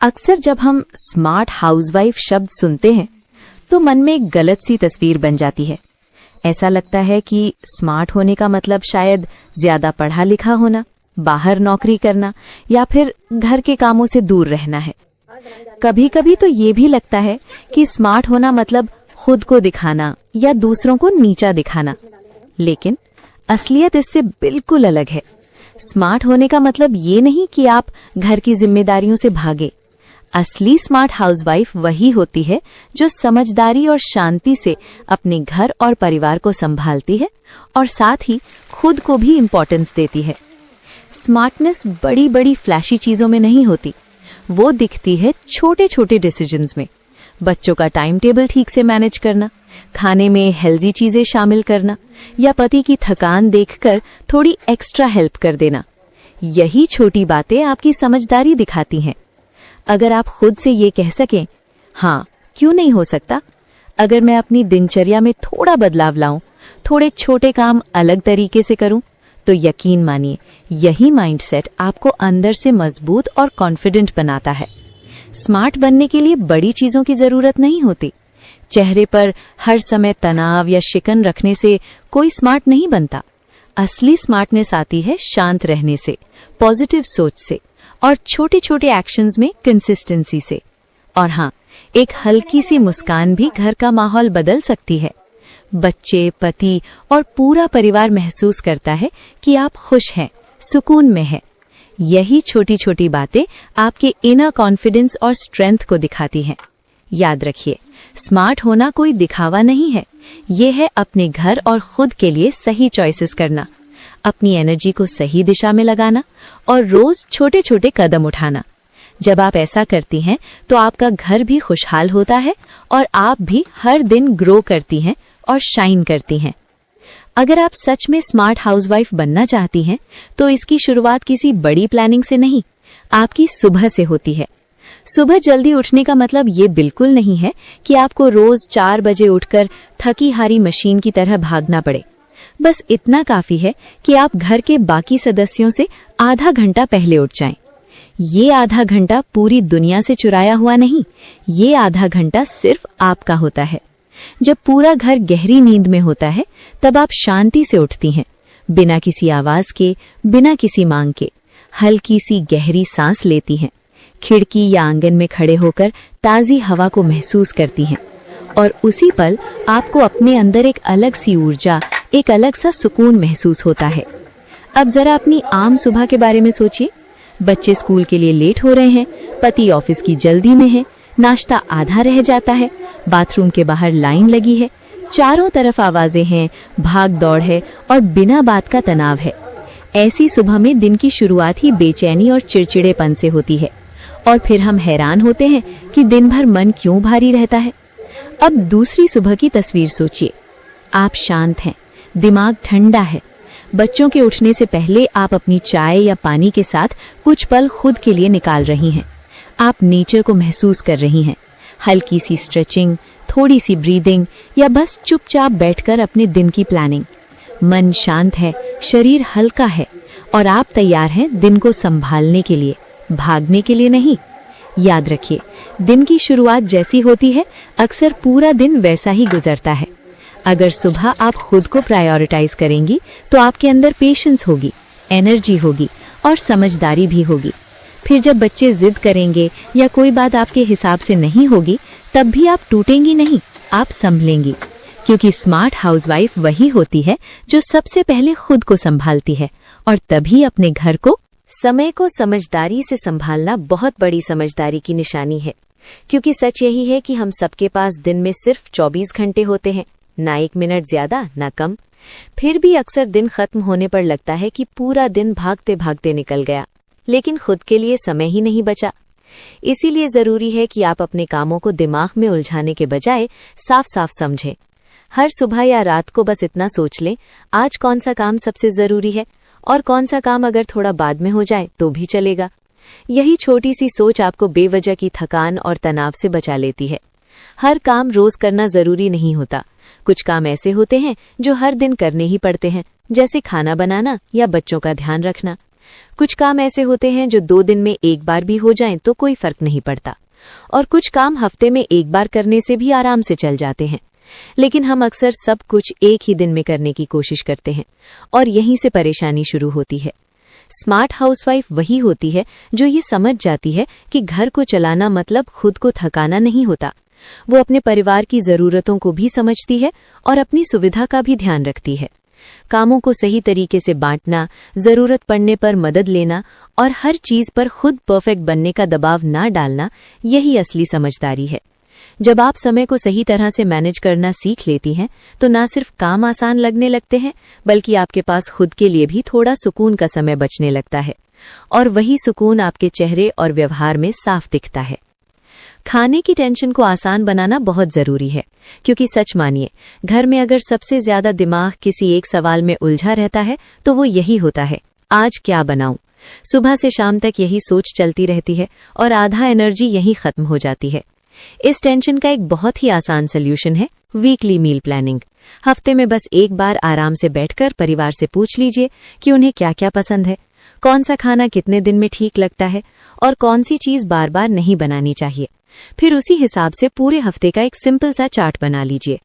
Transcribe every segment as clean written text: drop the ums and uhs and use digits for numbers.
अक्सर जब हम स्मार्ट हाउसवाइफ शब्द सुनते हैं तो मन में एक गलत सी तस्वीर बन जाती है। ऐसा लगता है कि स्मार्ट होने का मतलब शायद ज्यादा पढ़ा लिखा होना, बाहर नौकरी करना या फिर घर के कामों से दूर रहना है। कभी कभी तो ये भी लगता है कि स्मार्ट होना मतलब खुद को दिखाना या दूसरों को नीचा दिखाना, लेकिन असलियत इससे बिल्कुल अलग है। स्मार्ट होने का मतलब ये नहीं कि आप घर की जिम्मेदारियों से भागे। असली स्मार्ट हाउसवाइफ वही होती है जो समझदारी और शांति से अपने घर और परिवार को संभालती है और साथ ही खुद को भी इम्पोर्टेंस देती है। स्मार्टनेस बड़ी बड़ी फ्लैशी चीजों में नहीं होती, वो दिखती है छोटे छोटे डिसीजंस में। बच्चों का टाइम टेबल ठीक से मैनेज करना, खाने में हेल्दी चीजें शामिल करना या पति की थकान देखकर थोड़ी एक्स्ट्रा हेल्प कर देना। यही छोटी बातें आपकी समझदारी दिखाती हैं। अगर आप खुद से ये कह सकें, हाँ क्यों नहीं हो सकता, अगर मैं अपनी दिनचर्या में थोड़ा बदलाव लाऊं, थोड़े छोटे काम अलग तरीके से करूं, तो यकीन मानिए यही माइंडसेट आपको अंदर से मजबूत और कॉन्फिडेंट बनाता है। स्मार्ट बनने के लिए बड़ी चीजों की जरूरत नहीं होती। चेहरे पर हर समय तनाव या शिकन रखने से कोई स्मार्ट नहीं बनता। असली स्मार्टनेस आती है शांत रहने से, पॉजिटिव सोच से और छोटे छोटे एक्शंस में कंसिस्टेंसी से। और हाँ, एक हल्की सी मुस्कान भी घर का माहौल बदल सकती है। बच्चे, पति और पूरा परिवार महसूस करता है कि आप खुश हैं, सुकून में हैं। यही छोटी छोटी बातें आपके इनर कॉन्फिडेंस और स्ट्रेंथ को दिखाती हैं। याद रखिए, स्मार्ट होना कोई दिखावा नहीं है, ये है अपने घर और खुद के लिए सही चॉइसेस करना, अपनी एनर्जी को सही दिशा में लगाना और रोज छोटे छोटे कदम उठाना। जब आप ऐसा करती हैं तो आपका घर भी खुशहाल होता है और आप भी हर दिन ग्रो करती हैं और शाइन करती हैं। अगर आप सच में स्मार्ट हाउसवाइफ बनना चाहती हैं तो इसकी शुरुआत किसी बड़ी प्लानिंग से नहीं, आपकी सुबह से होती है। सुबह जल्दी उठने का मतलब ये बिल्कुल नहीं है कि आपको रोज 4 बजे उठकर थकी हारी मशीन की तरह भागना पड़े। बस इतना काफी है कि आप घर के बाकी सदस्यों से आधा घंटा पहले उठ जाएं। ये आधा घंटा पूरी दुनिया से चुराया हुआ नहीं, ये आधा घंटा सिर्फ आपका होता है। जब पूरा घर गहरी नींद में होता है तब आप शांति से उठती हैं, बिना किसी आवाज के, बिना किसी मांग के। हल्की सी गहरी सांस लेती हैं, खिड़की या आंगन में खड़े होकर ताजी हवा को महसूस करती हैं और उसी पल आपको अपने अंदर एक अलग सी ऊर्जा, एक अलग सा सुकून महसूस होता है। अब जरा अपनी आम सुबह के बारे में सोचिए। बच्चे स्कूल के लिए लेट हो रहे हैं, पति ऑफिस की जल्दी में है, नाश्ता आधा रह जाता है, बाथरूम के बाहर लाइन लगी है, चारों तरफ आवाजें हैं, भाग दौड़ है और बिना बात का तनाव है। ऐसी सुबह में दिन की शुरुआत ही बेचैनी और चिड़चिड़ेपन से होती है और फिर हम हैरान होते हैं कि दिन भर मन क्यों भारी रहता है। अब दूसरी सुबह की तस्वीर सोचिए। आप शांत हैं, दिमाग ठंडा है। बच्चों के उठने से पहले आप अपनी चाय या पानी के साथ कुछ पल खुद के लिए निकाल रही हैं। आप नेचर को महसूस कर रही हैं, हल्की सी स्ट्रेचिंग, थोड़ी सी ब्रीदिंग या बस चुपचाप बैठकर अपने दिन की प्लानिंग। मन शांत है, शरीर हल्का है और आप तैयार हैं दिन को संभालने के लिए, भागने के लिए नहीं। याद रखिए, दिन की शुरुआत जैसी होती है अक्सर पूरा दिन वैसा ही गुजरता है। अगर सुबह आप खुद को प्रायोरिटाइज करेंगी तो आपके अंदर पेशेंस होगी, एनर्जी होगी और समझदारी भी होगी। फिर जब बच्चे जिद करेंगे या कोई बात आपके हिसाब से नहीं होगी, तब भी आप टूटेंगी नहीं, आप संभलेंगी। क्योंकि स्मार्ट हाउसवाइफ वही होती है जो सबसे पहले खुद को संभालती है और तभी अपने घर को। समय को समझदारी से संभालना बहुत बड़ी समझदारी की निशानी है, क्योंकि सच यही है कि हम सबके पास दिन में सिर्फ 24 घंटे होते हैं, ना 1 मिनट ज्यादा ना कम। फिर भी अक्सर दिन खत्म होने पर लगता है कि पूरा दिन भागते भागते निकल गया, लेकिन खुद के लिए समय ही नहीं बचा। इसीलिए जरूरी है कि आप अपने कामों को दिमाग में उलझाने के बजाय साफ साफ समझें। हर सुबह या रात को बस इतना सोच लें, आज कौन सा काम सबसे जरूरी है और कौन सा काम अगर थोड़ा बाद में हो जाए तो भी चलेगा। यही छोटी सी सोच आपको बेवजह की थकान और तनाव से बचा लेती है। हर काम रोज करना जरूरी नहीं होता। कुछ काम ऐसे होते हैं जो हर दिन करने ही पड़ते हैं, जैसे खाना बनाना या बच्चों का ध्यान रखना। कुछ काम ऐसे होते हैं जो 2 दिन में एक बार भी हो जाएं तो कोई फर्क नहीं पड़ता, और कुछ काम हफ्ते में एक बार करने से भी आराम से चल जाते हैं। लेकिन हम अक्सर सब कुछ एक ही दिन में करने की कोशिश करते हैं, और यहीं से परेशानी शुरू होती है। स्मार्ट हाउसवाइफ वही होती है जो ये समझ जाती है कि घर को चलाना मतलब खुद को थकाना नहीं होता। वो अपने परिवार की जरूरतों को भी समझती है और अपनी सुविधा का भी ध्यान रखती है। कामों को सही तरीके से बांटना, जरूरत पड़ने पर मदद लेना और हर चीज पर खुद परफेक्ट बनने का दबाव ना डालना, यही असली समझदारी है। जब आप समय को सही तरह से मैनेज करना सीख लेती हैं, तो ना सिर्फ काम आसान लगने लगते हैं, बल्कि आपके पास खुद के लिए भी थोड़ा सुकून का समय बचने लगता है, और वही सुकून आपके चेहरे और व्यवहार में साफ दिखता है। खाने की टेंशन को आसान बनाना बहुत जरूरी है, क्योंकि सच मानिए, घर में अगर सबसे ज्यादा दिमाग किसी एक सवाल में उलझा रहता है तो वो यही होता है, आज क्या बनाऊं। सुबह से शाम तक यही सोच चलती रहती है और आधा एनर्जी यहीं खत्म हो जाती है। इस टेंशन का एक बहुत ही आसान सोल्यूशन है वीकली मील प्लानिंग। हफ्ते में बस एक बार आराम से बैठकर परिवार से पूछ लीजिए कि उन्हें क्या क्या पसंद है, कौन सा खाना कितने दिन में ठीक लगता है और कौन सी चीज बार बार नहीं बनानी चाहिए। फिर उसी हिसाब से पूरे हफ्ते का एक सिंपल सा चार्ट बना लीजिए।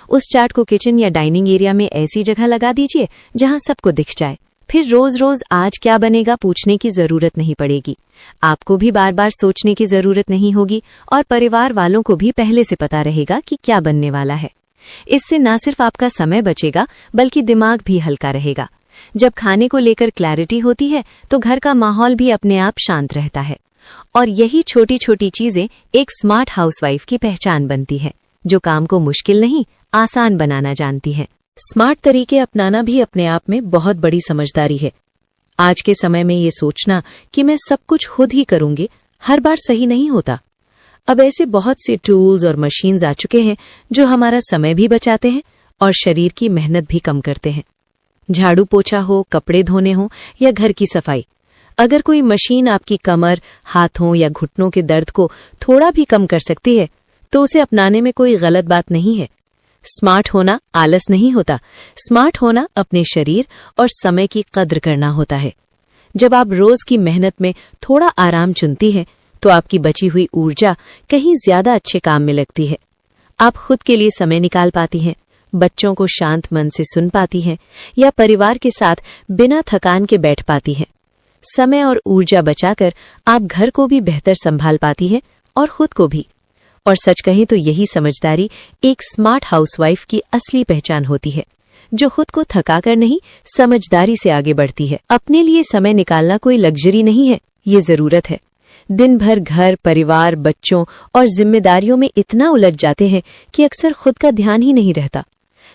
उस चार्ट को किचन या डाइनिंग एरिया में ऐसी जगह लगा दीजिए जहां सबको दिख जाए। फिर रोज रोज आज क्या बनेगा पूछने की जरूरत नहीं पड़ेगी। आपको भी बार बार सोचने की जरूरत नहीं होगी और परिवार वालों को भी पहले से पता रहेगा कि क्या बनने वाला है। इससे न सिर्फ आपका समय बचेगा, बल्कि दिमाग भी हल्का रहेगा। जब खाने को लेकर क्लैरिटी होती है तो घर का माहौल भी अपने आप शांत रहता है। और यही छोटी छोटी चीजें एक स्मार्ट हाउसवाइफ की पहचान बनती है, जो काम को मुश्किल नहीं, आसान बनाना जानती है। स्मार्ट तरीके अपनाना भी अपने आप में बहुत बड़ी समझदारी है। आज के समय में ये सोचना कि मैं सब कुछ खुद ही करूंगी हर बार सही नहीं होता। अब ऐसे बहुत से टूल्स और मशीन्स आ चुके हैं जो हमारा समय भी बचाते हैं और शरीर की मेहनत भी कम करते हैं। झाड़ू पोछा हो, कपड़े धोने हो या घर की सफाई, अगर कोई मशीन आपकी कमर, हाथों या घुटनों के दर्द को थोड़ा भी कम कर सकती है तो उसे अपनाने में कोई गलत बात नहीं है। स्मार्ट होना आलस नहीं होता, स्मार्ट होना अपने शरीर और समय की कद्र करना होता है। जब आप रोज की मेहनत में थोड़ा आराम चुनती हैं तो आपकी बची हुई ऊर्जा कहीं ज्यादा अच्छे काम में लगती है। आप खुद के लिए समय निकाल पाती हैं, बच्चों को शांत मन से सुन पाती हैं या परिवार के साथ बिना थकान के बैठ पाती हैं। समय और ऊर्जा बचाकर आप घर को भी बेहतर संभाल पाती हैं और खुद को भी। और सच कहें तो यही समझदारी एक स्मार्ट हाउसवाइफ की असली पहचान होती है, जो खुद को थकाकर नहीं, समझदारी से आगे बढ़ती है। अपने लिए समय निकालना कोई लग्जरी नहीं है, ये जरूरत है। दिन भर घर, परिवार, बच्चों और जिम्मेदारियों में इतना उलझ जाते हैं कि अक्सर खुद का ध्यान ही नहीं रहता।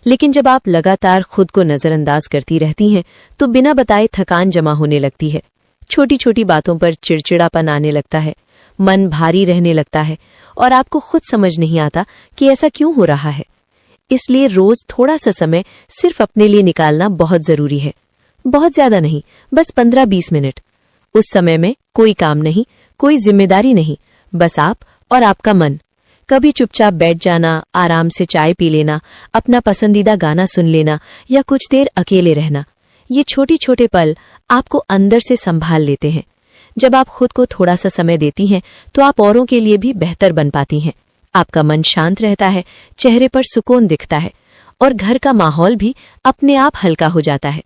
लेकिन जब आप लगातार खुद को नजरअंदाज करती रहती हैं तो बिना बताए थकान जमा होने लगती है। छोटी छोटी बातों पर चिड़चिड़ापन आने लगता है, मन भारी रहने लगता है और आपको खुद समझ नहीं आता कि ऐसा क्यों हो रहा है। इसलिए रोज थोड़ा सा समय सिर्फ अपने लिए निकालना बहुत जरूरी है। बहुत ज्यादा नहीं, बस 15-20 मिनट। उस समय में कोई काम नहीं, कोई जिम्मेदारी नहीं, बस आप और आपका मन। कभी चुपचाप बैठ जाना, आराम से चाय पी लेना, अपना पसंदीदा गाना सुन लेना या कुछ देर अकेले रहना। ये छोटे छोटे पल आपको अंदर से संभाल लेते हैं। जब आप खुद को थोड़ा सा समय देती हैं तो आप औरों के लिए भी बेहतर बन पाती हैं। आपका मन शांत रहता है, चेहरे पर सुकून दिखता है और घर का माहौल भी अपने आप हल्का हो जाता है।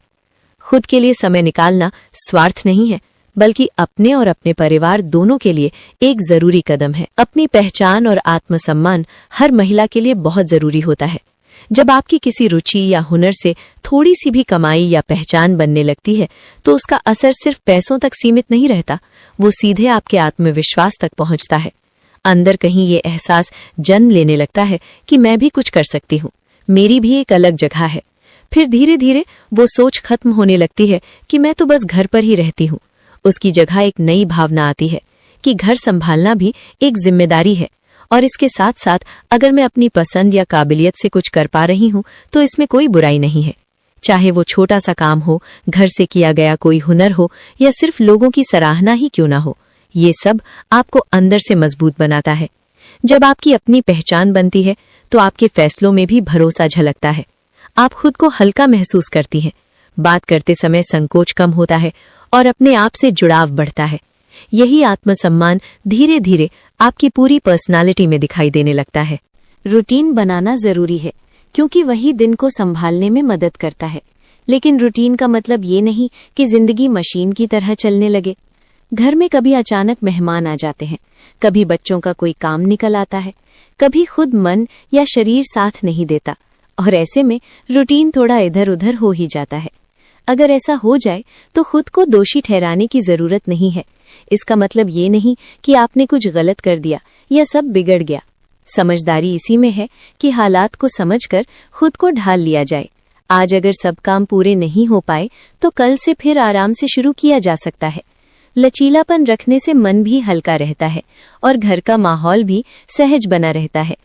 खुद के लिए समय निकालना स्वार्थ नहीं है, बल्कि अपने और अपने परिवार दोनों के लिए एक जरूरी कदम है। अपनी पहचान और आत्मसम्मान हर महिला के लिए बहुत जरूरी होता है। जब आपकी किसी रुचि या हुनर से थोड़ी सी भी कमाई या पहचान बनने लगती है तो उसका असर सिर्फ पैसों तक सीमित नहीं रहता, वो सीधे आपके आत्मविश्वास तक पहुंचता है। अंदर कहीं ये एहसास जन्म लेने लगता है कि मैं भी कुछ कर सकती हूँ, मेरी भी एक अलग जगह है। फिर धीरे धीरे वो सोच खत्म होने लगती है कि मैं तो बस घर पर ही रहती हूँ। उसकी जगह एक नई भावना आती है कि घर संभालना भी एक जिम्मेदारी है, और इसके साथ साथ अगर मैं अपनी पसंद या काबिलियत से कुछ कर पा रही हूँ तो इसमें कोई बुराई नहीं है। चाहे वो छोटा सा काम हो, घर से किया गया कोई हुनर हो या सिर्फ लोगों की सराहना ही क्यों ना हो, ये सब आपको अंदर से मजबूत बनाता है। जब आपकी अपनी पहचान बनती है तो आपके फैसलों में भी भरोसा झलकता है। आप खुद को हल्का महसूस करती हैं, बात करते समय संकोच कम होता है और अपने आप से जुड़ाव बढ़ता है। यही आत्मसम्मान धीरे धीरे आपकी पूरी पर्सनालिटी में दिखाई देने लगता है। रूटीन बनाना जरूरी है क्योंकि वही दिन को संभालने में मदद करता है, लेकिन रूटीन का मतलब ये नहीं कि जिंदगी मशीन की तरह चलने लगे। घर में कभी अचानक मेहमान आ जाते हैं, कभी बच्चों का कोई काम निकल आता है, कभी खुद मन या शरीर साथ नहीं देता, और ऐसे में रूटीन थोड़ा इधर उधर हो ही जाता है। अगर ऐसा हो जाए तो खुद को दोषी ठहराने की जरूरत नहीं है। इसका मतलब ये नहीं कि आपने कुछ गलत कर दिया या सब बिगड़ गया। समझदारी इसी में है कि हालात को समझकर खुद को ढाल लिया जाए। आज अगर सब काम पूरे नहीं हो पाए तो कल से फिर आराम से शुरू किया जा सकता है। लचीलापन रखने से मन भी हल्का रहता है और घर का माहौल भी सहज बना रहता है।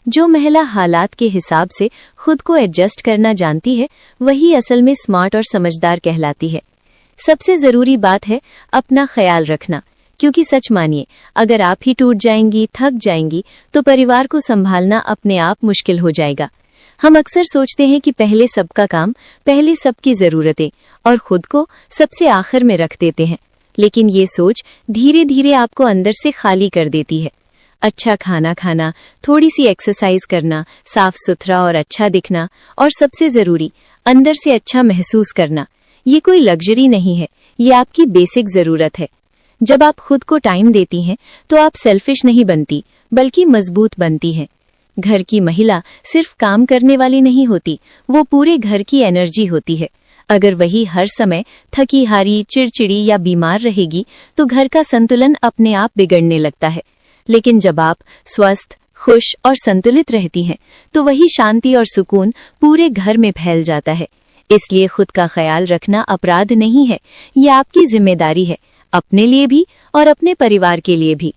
जो महिला हालात के हिसाब से खुद को एडजस्ट करना जानती है, वही असल में स्मार्ट और समझदार कहलाती है। सबसे जरूरी बात है अपना ख्याल रखना, क्योंकि सच मानिए, अगर आप ही टूट जाएंगी, थक जाएंगी, तो परिवार को संभालना अपने आप मुश्किल हो जाएगा। हम अक्सर सोचते हैं कि पहले सबका काम, पहले सबकी जरूरतें और खुद को सबसे आखिर में रख देते हैं, लेकिन ये सोच धीरे धीरे आपको अंदर से खाली कर देती है। अच्छा खाना खाना, थोड़ी सी एक्सरसाइज करना, साफ सुथरा और अच्छा दिखना, और सबसे जरूरी अंदर से अच्छा महसूस करना, ये कोई लग्जरी नहीं है, ये आपकी बेसिक जरूरत है। जब आप खुद को टाइम देती हैं तो आप सेल्फिश नहीं बनती, बल्कि मजबूत बनती हैं। घर की महिला सिर्फ काम करने वाली नहीं होती, वो पूरे घर की एनर्जी होती है। अगर वही हर समय थकी हारी, चिड़चिड़ी या बीमार रहेगी तो घर का संतुलन अपने आप बिगड़ने लगता है। लेकिन जब आप स्वस्थ, खुश और संतुलित रहती हैं तो वही शांति और सुकून पूरे घर में फैल जाता है। इसलिए खुद का ख्याल रखना अपराध नहीं है, ये आपकी जिम्मेदारी है, अपने लिए भी और अपने परिवार के लिए भी।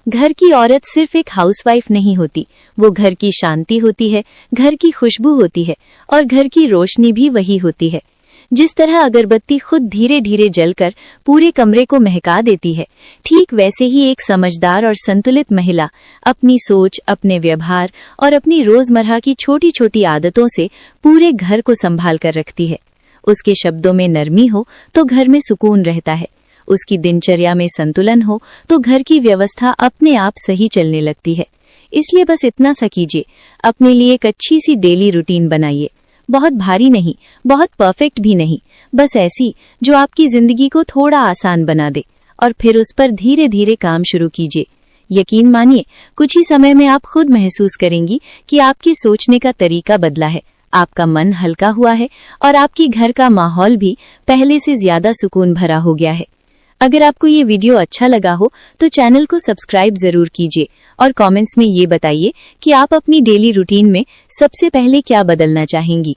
घर की औरत सिर्फ एक हाउसवाइफ नहीं होती, वो घर की शांति होती है, घर की खुशबू होती है और घर की रोशनी भी वही होती है। जिस तरह अगरबत्ती खुद धीरे धीरे जलकर पूरे कमरे को महका देती है, ठीक वैसे ही एक समझदार और संतुलित महिला अपनी सोच, अपने व्यवहार और अपनी रोजमर्रा की छोटी छोटी आदतों से पूरे घर को संभाल कर रखती है। उसके शब्दों में नरमी हो तो घर में सुकून रहता है, उसकी दिनचर्या में संतुलन हो तो घर की व्यवस्था अपने आप सही चलने लगती है। इसलिए बस इतना सा कीजिए, अपने लिए एक अच्छी सी डेली रूटीन बनाइए। बहुत भारी नहीं, बहुत परफेक्ट भी नहीं, बस ऐसी जो आपकी जिंदगी को थोड़ा आसान बना दे, और फिर उस पर धीरे धीरे काम शुरू कीजिए। यकीन मानिए, कुछ ही समय में आप खुद महसूस करेंगी कि आपके सोचने का तरीका बदला है, आपका मन हल्का हुआ है और आपकी घर का माहौल भी पहले से ज्यादा सुकून भरा हो गया है। अगर आपको ये वीडियो अच्छा लगा हो तो चैनल को सब्सक्राइब जरूर कीजिए और कमेंट्स में ये बताइए कि आप अपनी डेली रूटीन में सबसे पहले क्या बदलना चाहेंगी।